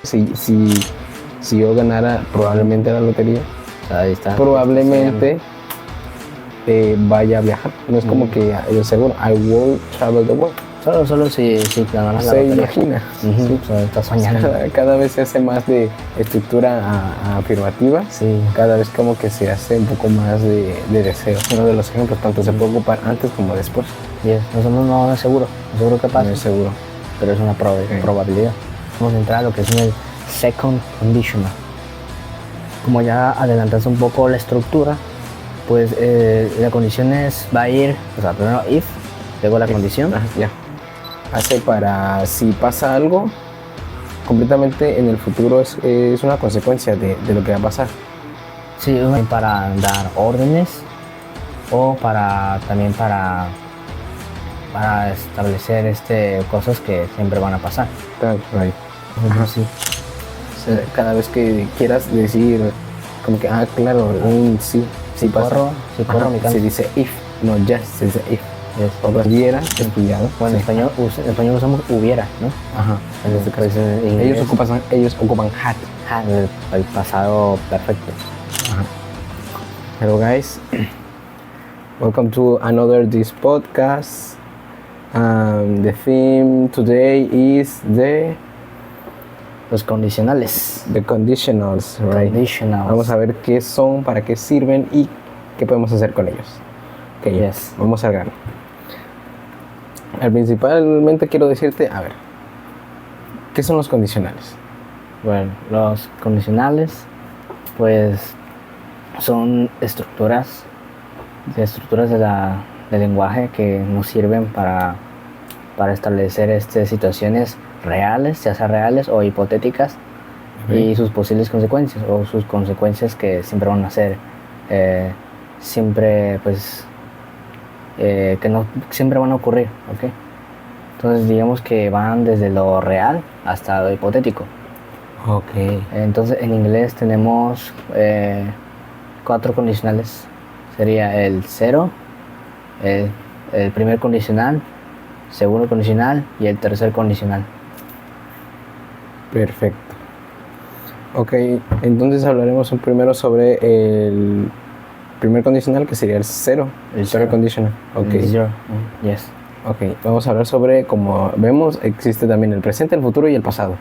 Si yo ganara probablemente la lotería, Ahí está. probablemente vaya a viajar. No es como que yo seguro, I will travel the world. Solo si ganas la Se lotería. imagina. Ujú, Sí. o sea, estás soñando. Cada vez se hace más de estructura afirmativa. Sí. Cada vez como que se hace un poco más de deseo. Uno de los ejemplos, tanto se puede ocupar antes como después. Yes. No es seguro. No es seguro que pase. No es seguro. Pero es una probabilidad. Vamos a entrar a lo que es el second conditional. Como ya adelantaste un poco la estructura, pues la condición va a ir, o sea, primero if, luego la condición. Ya. Hace para si pasa algo, completamente en el futuro es una consecuencia de lo que va a pasar. Sí, para dar órdenes o también para establecer cosas que siempre van a pasar. That's right. Sí. O sea, cada vez que quieras decir como que, claro, un sí pasa. Si corro, mi se dice if, no just, se dice if. Yes. O hubiera estudiado. Bueno, sí. en español usamos hubiera, ¿no? Ajá. En este caso. Pues, en inglés, Ellos ocupan had. el pasado perfecto. Hello guys, welcome to another this podcast. The theme today is Los condicionales. the conditionals, right? Conditionals. Vamos a ver qué son, para qué sirven y qué podemos hacer con ellos. Okay, Yes. Vamos al grano. Principalmente quiero decirte, a ver, ¿qué son los condicionales? Bueno, los condicionales, pues, son estructuras del lenguaje que nos sirven para establecer situaciones reales, ya sea reales o hipotéticas, y sus posibles consecuencias, o sus consecuencias que siempre van a ser, siempre, pues, que no siempre van a ocurrir, ¿ok? Entonces, digamos que van desde lo real hasta lo hipotético. Ok. Entonces, en inglés tenemos 4 condicionales. Sería el 0, el primer condicional, segundo condicional y el tercer condicional. Perfecto. Ok, entonces hablaremos primero sobre el primer condicional, que sería el 0. El zero conditional. Ok. Zero. Yes. Ok, vamos a hablar sobre, como vemos, existe también el presente, el futuro y el pasado.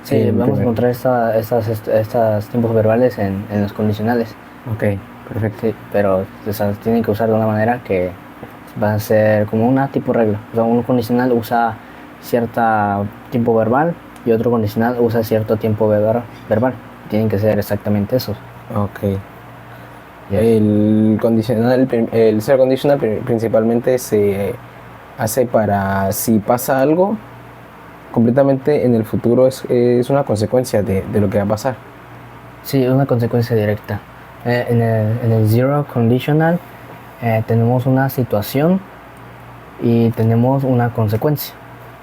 Sí, vamos a encontrar estas tiempos verbales en los condicionales. Ok, perfecto. Sí, pero tienen que usar de una manera que va a ser como una tipo regla. O sea, un condicional usa cierto tiempo verbal y otro condicional usa cierto tiempo verbal. Tienen que ser exactamente esos. Ok. Yes. El ser conditional principalmente se hace para si pasa algo, completamente en el futuro es una consecuencia de lo que va a pasar. Sí, es una consecuencia directa. En el zero conditional tenemos una situación y tenemos una consecuencia.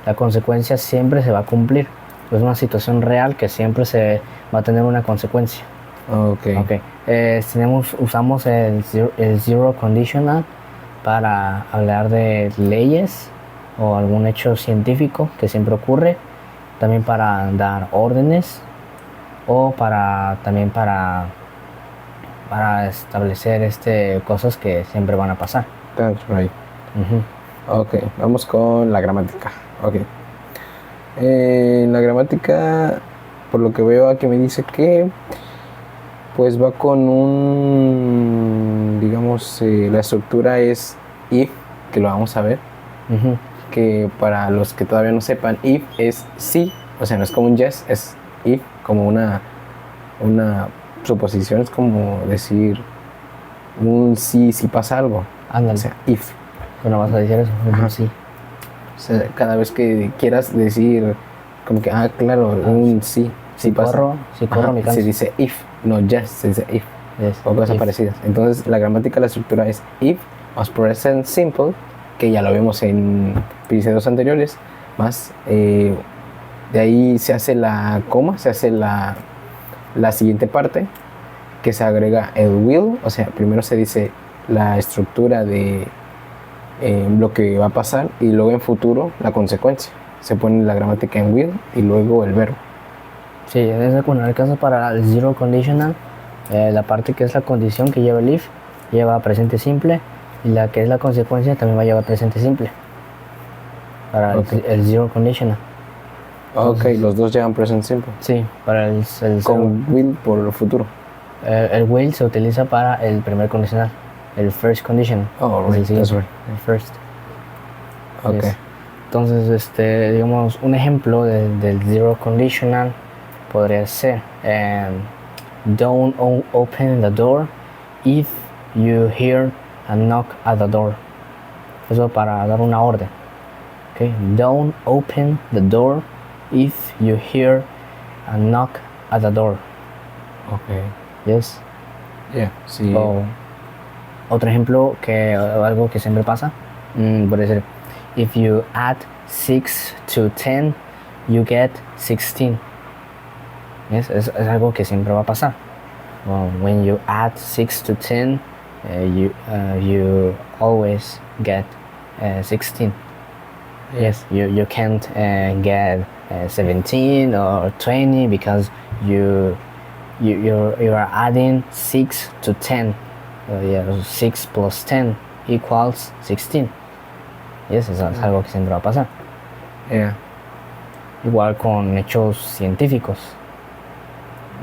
La consecuencia siempre se va a cumplir. Es una situación real que siempre se va a tener una consecuencia. Ok. Usamos el zero conditional para hablar de leyes o algún hecho científico que siempre ocurre, también para dar órdenes o también para establecer cosas que siempre van a pasar. That's right. Ok, vamos con la gramática. Ok. La gramática, por lo que veo aquí, me dice que pues va con digamos, la estructura es if, que lo vamos a ver. Que para los que todavía no sepan, if es sí, o sea, no es como un yes, es if, como una suposición, es como decir un sí si pasa algo. Ándale. O sea, if. Bueno, vas a decir eso. Sí. O sea, cada vez que quieras decir como que, claro, un sí pasa. Si corro, mi se dice if, no just, se dice if. Yes. O cosas parecidas. Entonces, la gramática, la estructura es if más present simple, que ya lo vimos en episodios anteriores, más de ahí se hace la coma, se hace la siguiente parte, que se agrega el will. O sea, primero se dice la estructura de lo que va a pasar y luego en futuro la consecuencia. Se pone la gramática en will y luego el verbo. Sí, bueno, en el caso para el zero conditional, la parte que es la condición que lleva el if lleva presente simple y la que es la consecuencia también va a llevar presente simple para Ok. el zero conditional. Ok, los dos llevan present simple. Sí, para el zero. Con will por el futuro. El will se utiliza para el primer condicional, el first conditional. Oh, es el right, siguiente, that's right. el first. Ok. Yes. Entonces, digamos, un ejemplo del zero conditional podría ser don't open the door if you hear a knock at the door. Eso para dar una orden. Okay? Don't open the door if you hear a knock at the door. Ok. Yes. Yeah, sí. O otro ejemplo algo que siempre pasa, puede ser if you add 6 to 10 you get 16. Yes, es algo que siempre va a pasar. When you add 6 to 10 you always get 16. Yes, you can't get 17 or 20 because you are adding 6 to 10. 6 plus 10 equals 16. Yes, eso es algo que siempre va a pasar. Yeah. Igual con hechos científicos,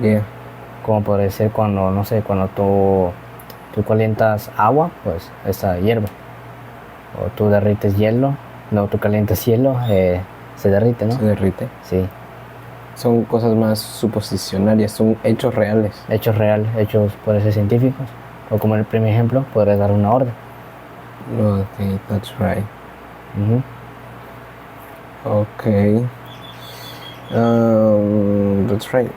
Yeah. como puede ser cuando, no sé, cuando tú calientas agua, pues esta hierve. O tú derrites hielo, no, tú calientas hielo, se derrite, ¿no? Se derrite. Sí, Son cosas más suposicionarias, son hechos reales. hechos reales, hechos puede ser científicos. O como en el primer ejemplo, podrías dar una orden. Ok, that's right. Ujú. Okay. That's right.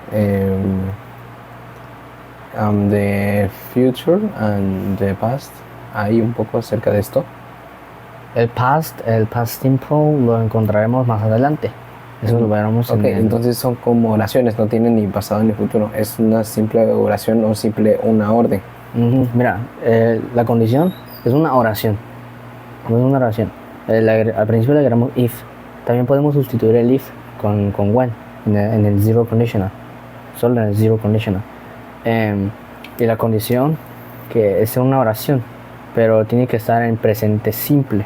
The future and the past. Hay un poco acerca de esto. El past simple lo encontraremos más adelante. Eso lo veremos Ok, en el... entonces son como oraciones, no tienen ni pasado ni futuro. Es una simple oración o simple una orden. Ujú. Mira, la condición es una oración. No es una oración. Al principio le agregamos if. También podemos sustituir el if con when en el zero conditional. Solo en el zero conditional. Y la condición que es una oración, pero tiene que estar en presente simple.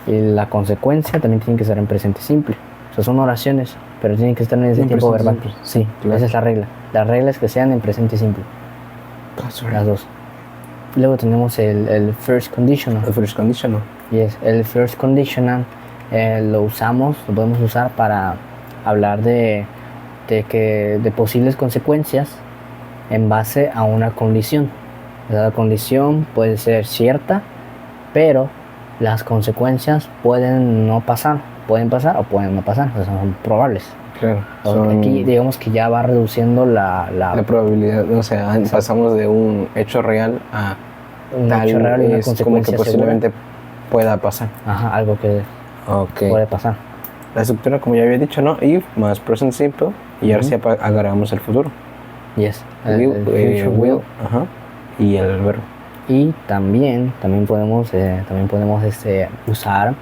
Y la consecuencia también tiene que estar en presente simple. O sea, son oraciones, pero tienen que estar en ese En tiempo presente verbal. simple. Sí, Claro. esa es la regla. La regla es que sean en presente simple, That's las dos. Luego tenemos el first conditional. The first conditional. Yes, el first conditional lo podemos usar para hablar de posibles consecuencias en base a una condición. La condición puede ser cierta, pero las consecuencias pueden no pasar, pueden pasar o pueden no pasar, o sea, son probables. Claro. Aquí digamos que ya va reduciendo la probabilidad, o sea, pasamos de un hecho real a un tal hecho real y una es como que consecuencia posiblemente segura. pueda pasar. Ajá, algo que Ok. puede pasar. La estructura, como ya había dicho, ¿no? If más present simple y ahora sí agregamos el futuro. Yes, Will, el future will. Ajá. Y el verbo. Y también podemos usar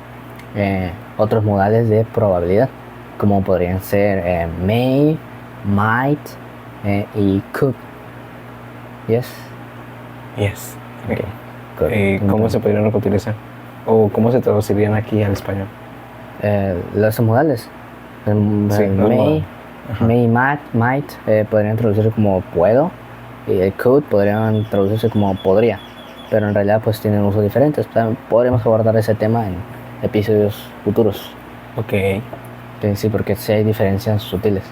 otros modales de probabilidad, como podrían ser may, might y could. Yes. Yes. Okay. Good. ¿Cómo se podrían utilizar? ¿O cómo se traducirían aquí al español? Los modales. Sí, May, might podrían traducirse como puedo, y el could podrían traducirse como podría, pero en realidad pues tienen usos diferentes. Podremos abordar ese tema en episodios futuros. Ok. Sí, porque sí hay diferencias sutiles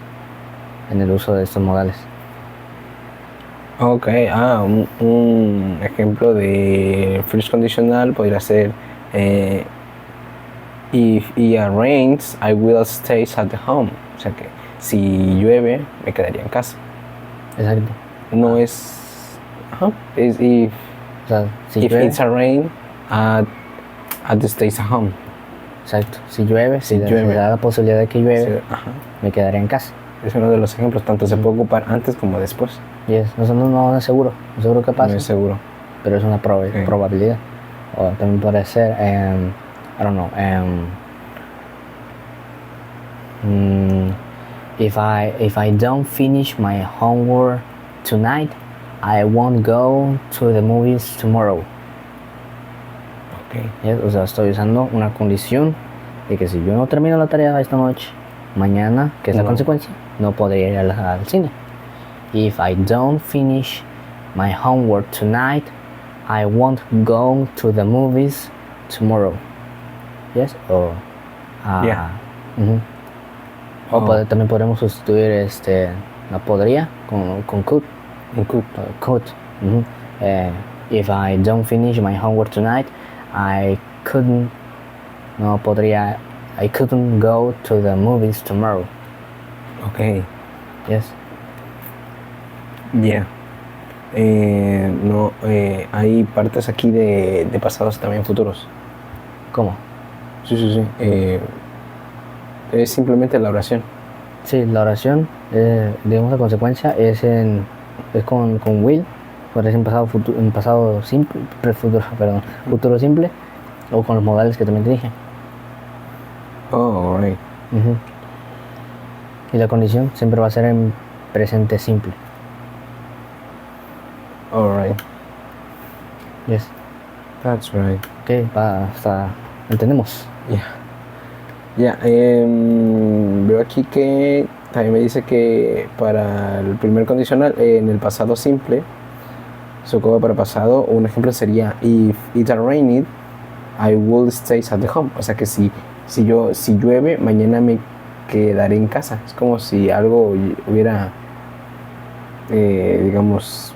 en el uso de estos modales. Ok, un ejemplo de first conditional podría ser if it rains, I will stay at home. O sea que si llueve, me quedaría en casa. Exacto. No es... Ajá. Es if O sea, si if llueve, it's a rain, at the stays at home. exacto. Si llueve, si llueve. se da la posibilidad de que llueve, Sí, ajá. me quedaré en casa. Es uno de los ejemplos, tanto se puede ocupar antes como después. Yes. Eso no es seguro, no es seguro que pase, No es seguro. pero es una probabilidad. O también puede ser, I don't know, If I don't finish my homework tonight, I won't go to the movies tomorrow. Ok. ¿Yes? O sea, estoy usando una condición de que si yo no termino la tarea esta noche, mañana, que es la No. consecuencia, no podría ir al cine. If I don't finish my homework tonight, I won't go to the movies tomorrow. Yes? O Yeah. ujú. O Oh. también podemos sustituir no podría con could. Un could. Could. Ujú. If I don't finish my homework tonight, I couldn't go to the movies tomorrow. Ok. Yes. Yeah. No, hay partes aquí de pasados también futuros. ¿Cómo? Sí. Es simplemente la oración. Sí, la oración, digamos la consecuencia es con will, puede ser en pasado simple, futuro simple, o con los modales que también te dije. Oh, alright. Ujú. Y la condición siempre va a ser en presente simple. Alright. Yes. That's right. Ok, hasta entendemos. Ya, veo aquí que también me dice que para el primer condicional, en el pasado simple, se ocupa para pasado, un ejemplo sería if it rained, I will stay at the home. O sea que si llueve, mañana me quedaré en casa. Es como si algo hubiera, digamos,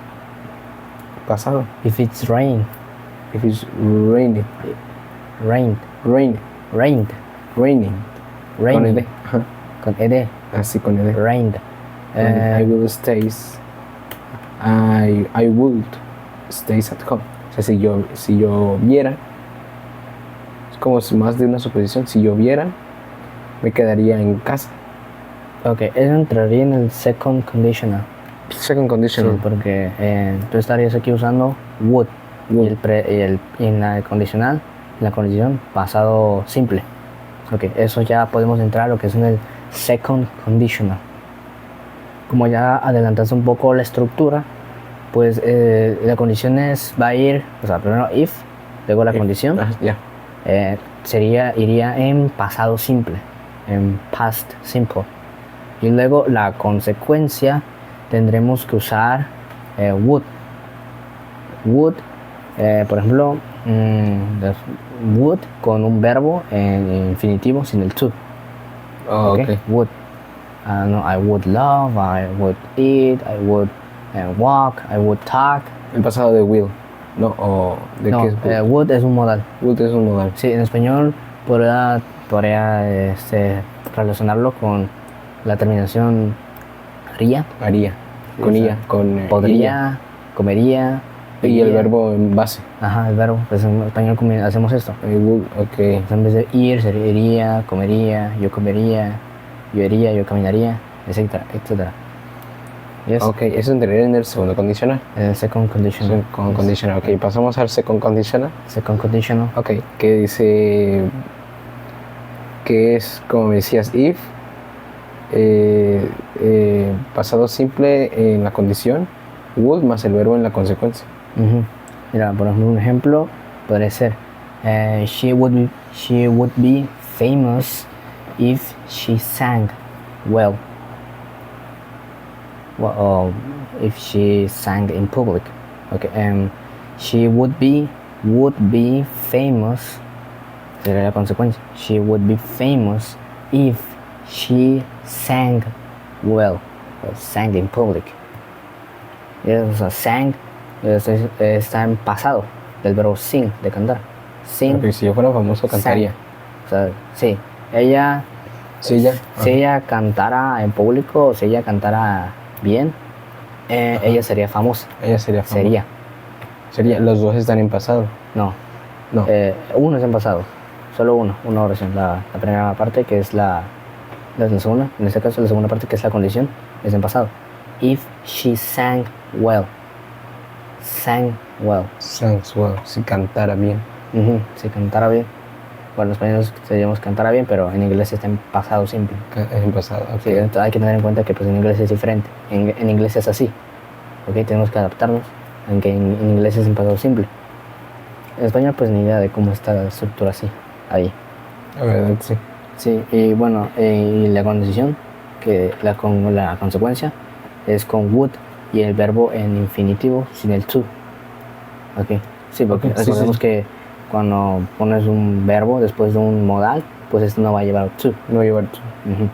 pasado. If it's rain, If it's raining, rained, raining, rained, raining, con raining, ed, ajá, con ed, así con ed. rained. I will stay. I would stay at home. O sea, si yo viera, es como si más de una suposición. Si yo viera, me quedaría en casa. Ok, eso entraría en el second conditional. Second Sí, conditional. porque tú estarías aquí usando would. Would. Y en la condicional, la condición pasado simple. Ok, eso ya podemos entrar a lo que es en el second conditional. Como ya adelantaste un poco la estructura, pues la condición va a ir, o sea, primero if, luego la condición, Ya. iría en pasado simple, en past simple. Y luego la consecuencia tendremos que usar would. Would, por ejemplo, would con un verbo en infinitivo sin el to. Oh, ok. Would. No, I would love, I would eat, I would walk, I would talk. El pasado de will. No, o de No, qué es would. would es un modal. Would es un modal. Sí, en español podría relacionarlo con la terminación haría. Haría. Sí, Con o sea, ella. Con podría, comería. Y el iría. verbo en base. Ajá, el verbo. Pues en español hacemos esto. I would, ok. Entonces, en vez de ir, sería iría, comería, yo iría, yo caminaría, etcétera, etcétera. Yes. Ok, eso entraría en el segundo condicional. El second conditional. Second conditional. Ok, pasamos al second conditional. Second conditional. Ok, que dice que es, como me decías, if, pasado simple en la condición, would más el verbo en la consecuencia. Ujú. Mira, por ejemplo, un ejemplo podría ser she would be famous if she sang well. Well, if she sang in public. Okay, she would be famous. Sería la consecuencia. She would be famous if she sang well, or sang in public. O sea, sang está en pasado del verbo sing, de cantar. Sing. Ok, si yo fuera famoso cantaría. O sea, sí. Ella, Sí, ya. si ella cantara en público o si ella cantara bien, ella sería famosa. Ella sería famosa. Sería. Los dos están en pasado. No. No. Uno es en pasado. Solo una oración. La primera parte, que es la segunda. En este caso, la segunda parte, que es la condición, es en pasado. If she sang well. Sang well. Sounds well. Si cantara bien. Si cantara bien. Bueno, en español seríamos cantará bien, pero en inglés está en pasado simple. En pasado. Ok. Sí, entonces hay que tener en cuenta que pues, en inglés es diferente. En inglés es así. ¿Ok? Tenemos que adaptarnos, aunque en inglés es en pasado simple. En español, pues ni idea de cómo está la estructura así, ahí. La verdad, sí. Sí, y bueno, y la condición, la consecuencia, es con would y el verbo en infinitivo sin el to. Ok, sí, porque Ok, sí, recordemos sí. que cuando pones un verbo después de un modal, pues esto no va a llevar to. No llevar to. Ujú,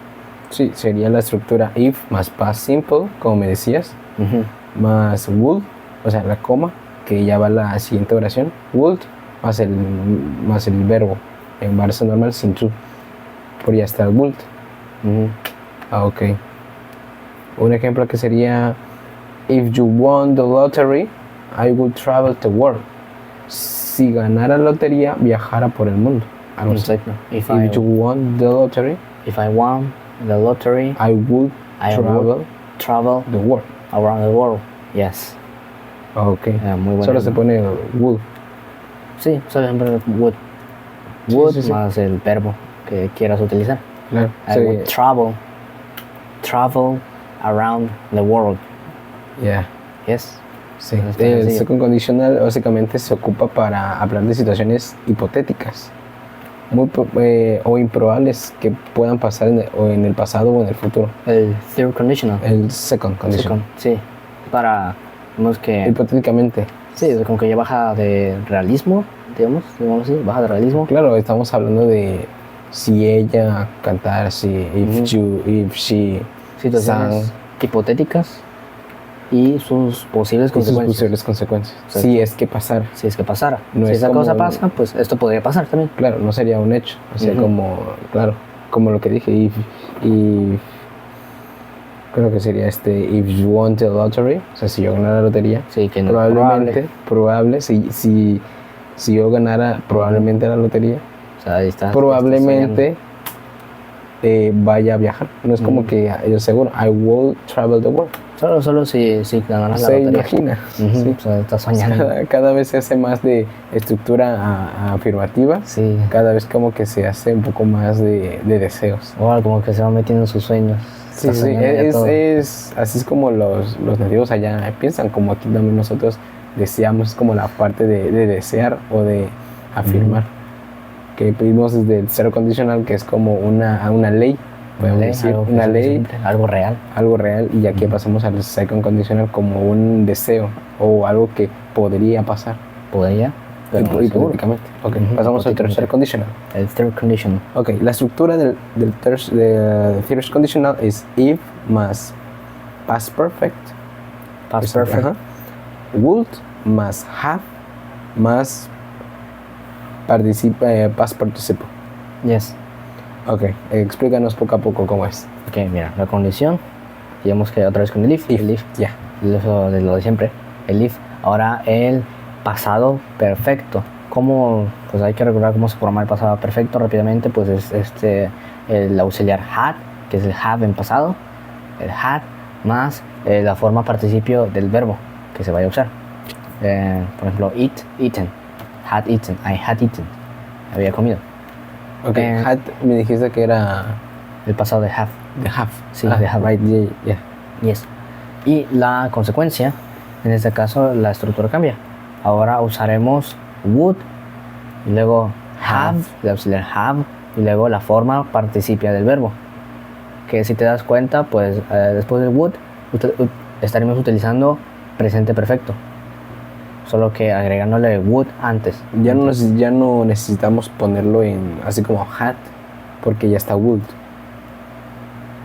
Sí, sería la estructura if más past simple, como me decías, ujú. más would, o sea, la coma, que ya va a la siguiente oración, would, más el verbo en base normal sin to, por ya está el would. Ujú. Ah, ok. Un ejemplo que sería, if you won the lottery, I would travel the world. Si ganara la lotería, viajara por el mundo. Algo así. Exacto. If If you won the lottery, I won the lottery, I would I travel would travel the world. around the world. Yes. Ah, ok. Muy bueno. Solo se pone would. Sí, solo siempre would. Sí, Would sí, sí. más el verbo que quieras utilizar. Claro. I would travel around the world. Yeah. Yes. Sí. Está El sencillo. second conditional básicamente se ocupa para hablar de situaciones hipotéticas o improbables que puedan pasar o en el pasado o en el futuro. El third conditional. El second conditional. Sí. Para, digamos que, Hipotéticamente. sí, como que ya baja de realismo, digamos así, baja de realismo. Claro, estamos hablando de si ella cantara, if she Situaciones sang, hipotéticas y sus posibles y sus consecuencias. posibles consecuencias. Exacto. Si es que pasara. Si es que pasara. No si es esa como cosa un- pasa, pues esto podría pasar también. Claro, no sería un hecho. O sea, Ujú. como lo que dije, creo que sería if you won the lottery, o sea, si yo ganara la lotería, Sí, que no probable, si yo ganara probablemente la lotería, O sea, ahí está. probablemente vaya a viajar. No es como Ujú. que yo seguro, I will travel the world. Solo si ganaras la Se lotería. imagina. Ujú, Sí. O sea, estás soñando. Cada vez se hace más de estructura afirmativa, Sí. cada vez como que se hace un poco más de deseos. O como que se va metiendo en sus sueños. Sí, Estás sí, soñando ya todo. así es como los nativos allá piensan, como aquí también nosotros deseamos, es como la parte de desear o de afirmar. Que pedimos desde el cero condicional, que es como una ley, podemos decir, Algo que una sea ley, simple, algo real. algo real, y aquí pasamos al second conditional como un deseo o algo que podría pasar. Podría, pero no estoy seguro. Hipotéticamente. Ok, Ujú, pasamos al tercer hipotéticamente. conditional. El third conditional. Ok, la estructura del third conditional es if más past perfect, Past perfect. ajá, would más have más past participle. Yes. Ok, explícanos poco a poco cómo es. Ok, mira, la condición. Digamos que otra vez con el if. El if. Ya. Eso de lo de siempre. El if. Ahora el pasado perfecto. ¿Cómo? Pues hay que recordar cómo se forma el pasado perfecto rápidamente. Pues es el auxiliar had, que es el have en pasado. El had más la forma participio del verbo que se vaya a usar. Por ejemplo, eaten. Had eaten. I had eaten. Había comido. Ok, Eh, had me dijiste que era El pasado de have. the have. Sí, the have. Right, yeah. Yes. Y la consecuencia, en este caso la estructura cambia. Ahora usaremos would y luego have, el auxiliar have y luego la forma participia del verbo. Que si te das cuenta, pues después del would estaremos utilizando presente perfecto. Solo que agregándole would antes. Ya no necesitamos ponerlo en así como had, porque ya está would.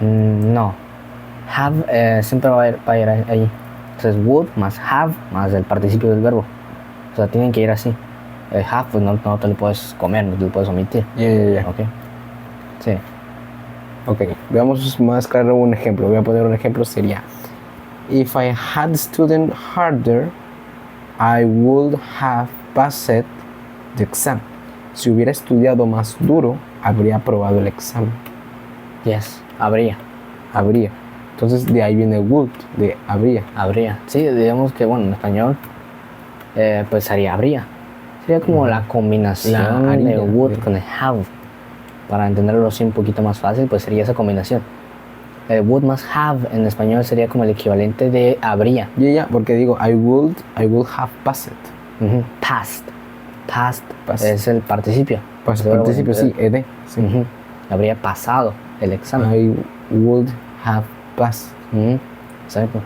No. Have siempre va a ir ahí. Entonces would más have más el participio del verbo. O sea, tienen que ir así. El have pues no te lo puedes comer, no te lo puedes omitir. Ya. ¿Ok? Sí. Ok, veamos más claro un ejemplo. Voy a poner un ejemplo, sería if I had studied harder, I would have passed the exam. Si hubiera estudiado más duro, habría aprobado el examen. Yes. Habría. Entonces de ahí viene would, de habría. Sí, digamos que, bueno, en español, pues sería habría. Sería como la combinación La de harina, would sí. con el have. Para entenderlo así un poquito más fácil, pues sería esa combinación. El would más have en español sería como el equivalente de habría. Ya, porque digo, I would have passed. Ujú. Past. Past Past. es el participio. Pues Pero, participio, sí, bueno, ed. Sí. ujú. Habría pasado el examen. I would have passed. Ujú. Exacto.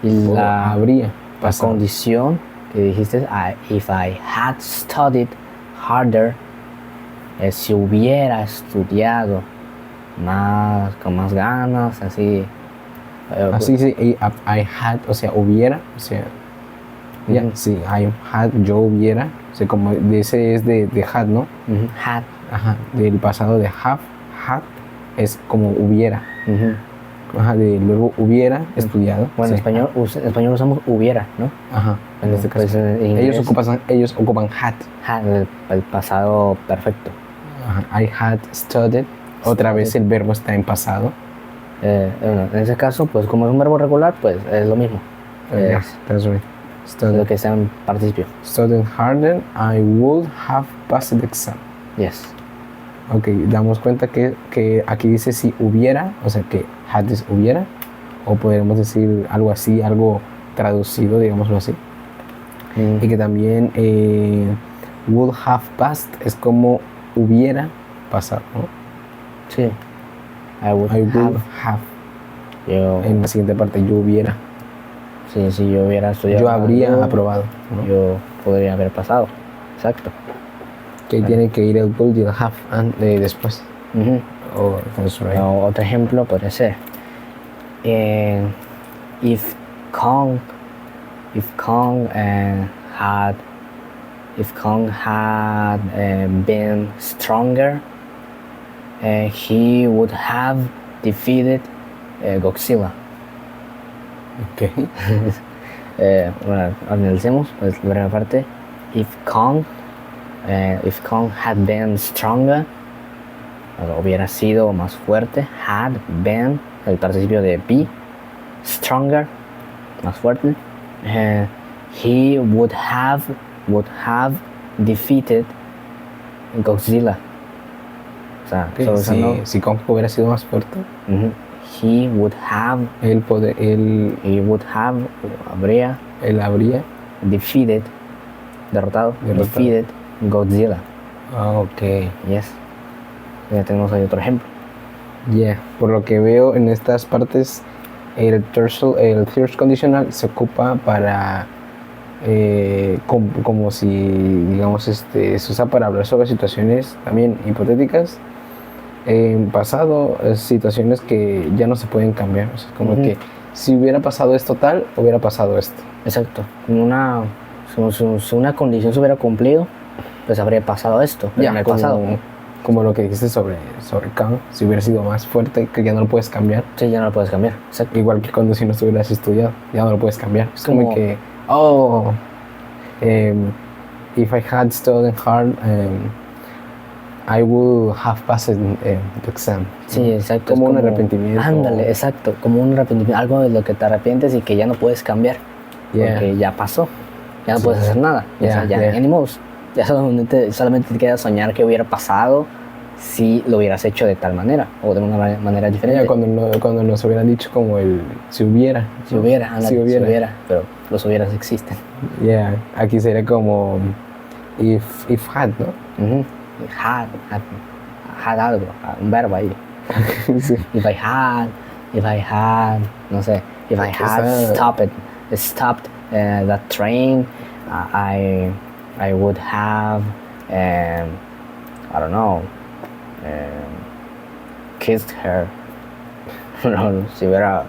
Y O la habría La pasado. condición que dijiste, if I had studied harder, si hubiera estudiado más, con más ganas, así. Así sí, I had, o sea, hubiera, o sea, ya, Ujú. sí, I had, yo hubiera, o sea, como de ese es de had, ¿no? Ujú, had. Ajá, del pasado de have, had, es como hubiera. Ujú. Ajá, del verbo hubiera estudiado. Bueno, sí, en español usamos hubiera, ¿no? Ajá, en este caso. Pues, en inglés, Ellos ocupan had. had, el pasado perfecto. Ajá, I had studied. Otra vez el verbo está en pasado. Bueno, en ese caso, pues como es un verbo regular, pues es lo mismo. Yeah, Es that's right. lo que sea en participio. Studied harder, I would have passed the exam. Yes. Ok, damos cuenta que aquí dice si hubiera, o sea que had es hubiera, o podríamos decir algo así, algo traducido, digámoslo así. Y que también would have passed es como hubiera pasado, ¿no? Sí. I would I would have. have. Yo, En la siguiente parte, yo hubiera. sí, si yo hubiera estudiado. Yo más, habría aprobado, ¿no? Yo podría haber pasado. Exacto. Que ahí tiene que ir el would y el have después. Ujú. Oh, that's right. O otro ejemplo podría ser if Kong had been stronger, he would have defeated Godzilla. Ok. Bueno, analicemos pues, la primera parte. If Kong had been stronger, hubiera sido más fuerte. Had been, el participio de be, stronger, más fuerte. He would have defeated Godzilla. O sea, Okay, solo usando, si Kong hubiera sido más fuerte, ujú. He would have, habría él habría. derrotado, Derrotado. defeated Godzilla. Ah, ok. Yes. Ya tenemos ahí otro ejemplo. Yeah. Por lo que veo en estas partes, el third conditional se ocupa para como si, digamos, se usa para hablar sobre situaciones también hipotéticas. En pasado, situaciones que ya no se pueden cambiar. O sea, como Ujú. que si hubiera pasado esto tal, hubiera pasado esto. Exacto. Como si una condición se hubiera cumplido, pues habría pasado esto. Pero en el pasado. Como lo que dijiste sobre Kang, si hubiera sido más fuerte, que ya no lo puedes cambiar. Sí, ya no lo puedes cambiar. Exacto. Igual que cuando si no estuvieras estudiado, ya no lo puedes cambiar. Es como Como- que, if I had studied hard, I would have passed the exam. Sí, exacto. Como es un arrepentimiento. Ándale, exacto. Como un arrepentimiento. Algo de lo que te arrepientes y que ya no puedes cambiar. Yeah. Porque ya pasó. Ya no Sí. puedes hacer nada. Yeah, Ya yeah. ni modo. Ya solamente te queda soñar que hubiera pasado si lo hubieras hecho de tal manera o de una manera diferente. Ya cuando nos hubieran dicho como el si hubiera. Si hubiera, ándale, Si hubiera. pero los hubieras existen. Yeah. Aquí sería como if had, ¿no? Ujú. Had algo, un verbo ahí. Sí. If I had, no sé, if I had stopped that train, I would have, I don't know, kissed her. No, si hubiera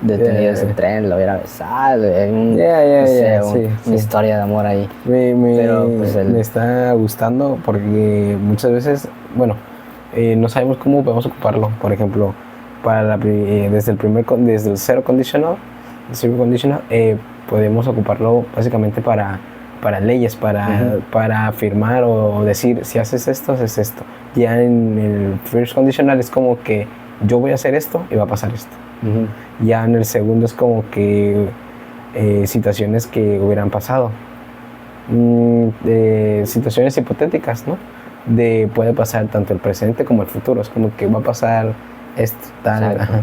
detenido Yeah. ese tren, lo hubiera besado. Yeah, no sé, yeah, una sí. historia de amor ahí. Pero pues, me está gustando porque muchas veces, bueno, no sabemos cómo podemos ocuparlo. Por ejemplo, desde el zero conditional, podemos ocuparlo básicamente para leyes, para afirmar o decir si haces esto, haces esto. Ya en el first conditional es como que yo voy a hacer esto y va a pasar esto. Ujú. Ya en el segundo es como que situaciones que hubieran pasado. de situaciones hipotéticas, ¿no? De puede pasar tanto el presente como el futuro. Es como que va a pasar esto, tal. Exacto. Ajá.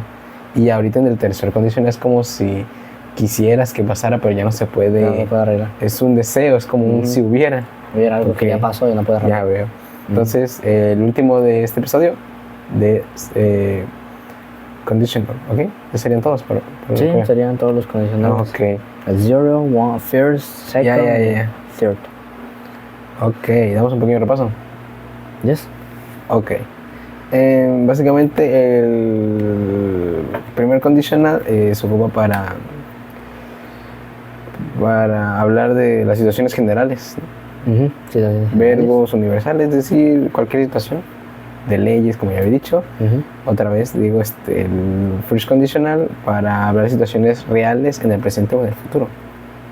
Y ahorita en el tercer condicional es como si quisieras que pasara, pero ya no se puede. No puede arreglar. Es un deseo, es como un Ujú. si hubiera. Hubiera algo Ok. que ya pasó y no puede Ya arreglar. veo. Entonces, el último de este episodio de conditional, ¿ok? Ya serían todos, pero Sí, creo. serían todos los condicionales. Ok, El 0, 1, first, second, ya. third. ok, damos un pequeño repaso. Yes. Ok. Básicamente el primer conditional se ocupa para hablar de las situaciones generales, ¿no? Ujú, sí, Verbos universales, es decir, cualquier situación de leyes, como ya había dicho. Ujú, Otra vez digo el first conditional para hablar de situaciones reales en el presente o en el futuro,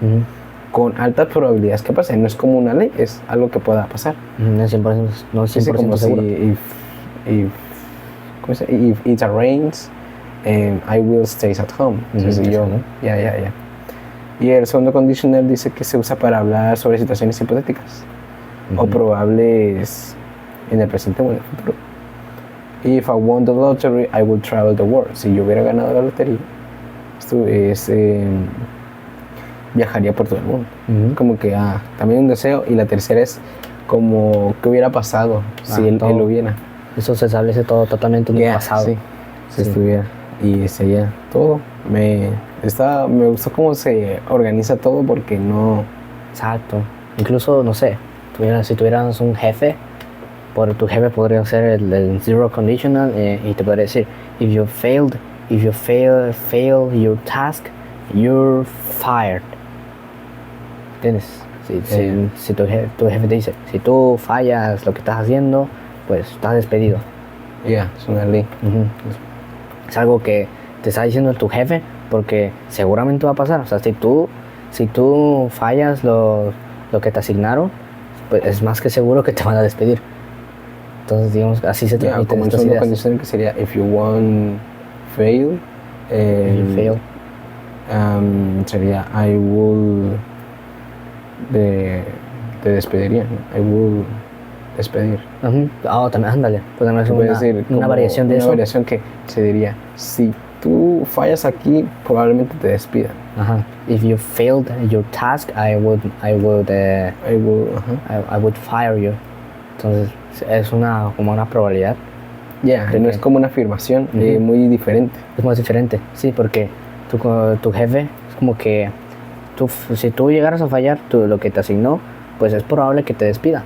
ujú. con altas probabilidades que pasen. No es como una ley, es algo que pueda pasar. No es 100%, no es Sí, 100% como seguro. si ¿cómo se dice? If it rains, I will stay at home. Entonces yo, exacto. ya. Y el segundo conditional dice que se usa para hablar sobre situaciones hipotéticas o Ujú. probables en el presente o en el futuro. If I won the lottery, I will travel the world. Si yo hubiera ganado la lotería, esto es, viajaría por todo el mundo. Ujú. Como que, también un deseo. Y la tercera es como que hubiera pasado si él todo. hubiera. Eso se establece todo totalmente en el pasado. Sí, si Sí. estuviera. Y sería todo. Me gustó cómo se organiza todo porque no. Exacto. Incluso, no sé, si tuvieras un jefe, tu jefe podría ser el zero conditional y te podría decir, if you fail your task, you're fired. ¿Entiendes? Si tu jefe te dice, si tú fallas lo que estás haciendo, pues estás despedido. Ya, es una ley. Ujú. Es algo que te está diciendo tu jefe porque seguramente va a pasar. O sea, si tú fallas lo que te asignaron, pues es más que seguro que te van a despedir. Entonces, digamos, así se Ya, transmiten como el estas segundo ideas. condicional que sería if you won't fail. If you fail. Sería I will. Te despediría, ¿no? I will despedir. Ujú. También, ándale. Pues también es Puede decir una como variación de una eso. variación que se diría, si tú fallas aquí, probablemente te despidan. Ajá. If you failed your task, I would fire you. Entonces, es como una probabilidad. Ya, De no que- es como una afirmación Ujú. muy diferente. Es más diferente, sí, porque tu jefe es como que si tú llegaras a fallar lo que te asignó, pues es probable que te despida.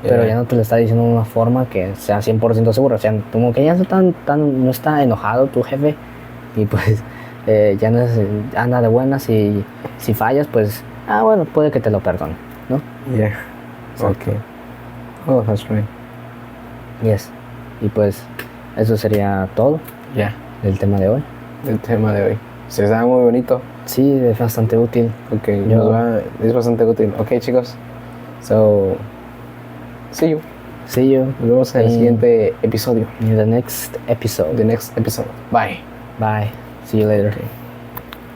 Pero ya no te lo está diciendo de una forma que sea 100% seguro. O sea, como que ya no está enojado tu jefe y pues ya no anda de buenas y si fallas, pues, bueno, puede que te lo perdone, ¿no? Yeah. Exacto. Okay. Oh, that's right. Yes. Y pues eso sería todo Ya. del tema de hoy. El tema de hoy. Se está muy bonito. Sí, es bastante útil. Ok, es bastante útil. Ok, chicos. So, see you. See you Nos vemos en el siguiente episodio. in the next episode. The next episode. Bye. Bye. See you later. Okay.